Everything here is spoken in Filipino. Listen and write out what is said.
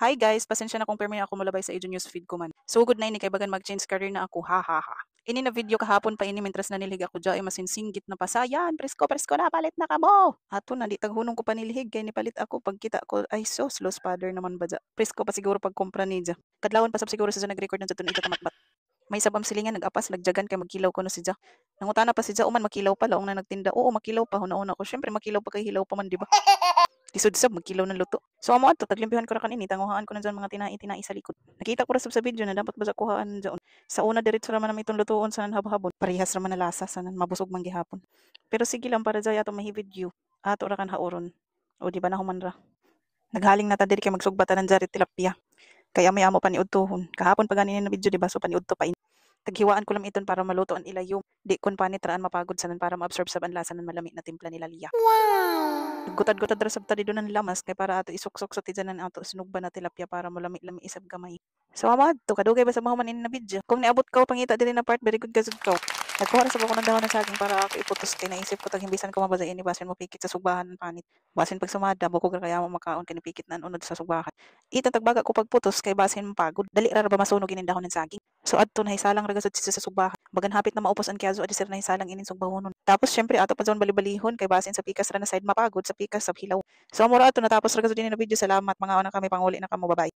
Hi guys, pasensya na kung permi ako mulabay sa inyong newsfeed ko man. Sugod na ini kay bagan mag-change career na ako, ha ha ha. Ini na video kahapon pa ini mentras nanilig ako dya ay masinsinggit na pasayan. Presko na, palit na kamo. Ato na, di taghunong ko panilihig kay nipalit ako. Pagkita ko, ay sos, lost father naman ba dya. Presko pa siguro pag kumpra ni dya. Kadlawon pa sab siguro sa nag-record ng sa tunay katamatbat. May sabam silingan nag-apas lagjagan kay magkilaw ko no si dya. Nangutana pa si dya, uman makilaw pa laong na nagtinda. Oo, makilaw pa, hunauna ko. Syempre makilaw pa kay hilaw pa man, di ba? Lisod sab magkilaw ng luto. So amo ato taglimpihan ko ra kanini tanguhaan ko na dyan mga tinai sa likod. Nakita ko ra sab sa video na dapat ba sa kuhaan dyan. Sa una diretso ra man itong lutuon sa nanhabhabon. Parehas ra man na lasa sa nan mabusog man gihapon. Pero sige lang para dyan ato mahi video. Ato ra kan haoron. O di ba na human ra. Naghaling na ta diri kay magsugbatan ng jarit tilapia. Kaya may amo paniudtohon. Kahapon pa ganin na video di ba so paniudto pa in. Taghiwaan ko lang iton para maluto ang ilayom. Di kon panit raan mapagod sanan para ma-absorb sa banlasa ng malami na timpla nila liya. Gutad-gutad ra sab tadi doon ang lamas kay para ato isuksok sa tijanan ato sinugba na tilapia para malami-lami isab gamay. So amad to kadugay ba sa mahuman ini na video. Kung niabot ka pangita dili na part very good kasud ka. Nagkuha ra sab ako ng dahon ng saging para ako iputos kay naisip ko tag himbisan ko mabasa ini basin mo pikit sa sugbahan ng panit. Basin pag sumada bukog ra kaya mo makaon kay pikit na unod sa sugbahan. Ita tagbaga ko pagputos kay basin pagod. Dali ra ba masunog ini dahon ng saging. So adto nahisalang ra gasud sa sugbahan. Bagan hapit na maupos ang kiazo adi sir nahisalang inin sugbahon. Tapos syempre ato pa zon balibalihon kay basin sa pikas ra na side mapagod sa pikas sa hilaw. So mura ato natapos ra gasud ini na video. Salamat mga una kami panguli na kamo, bye.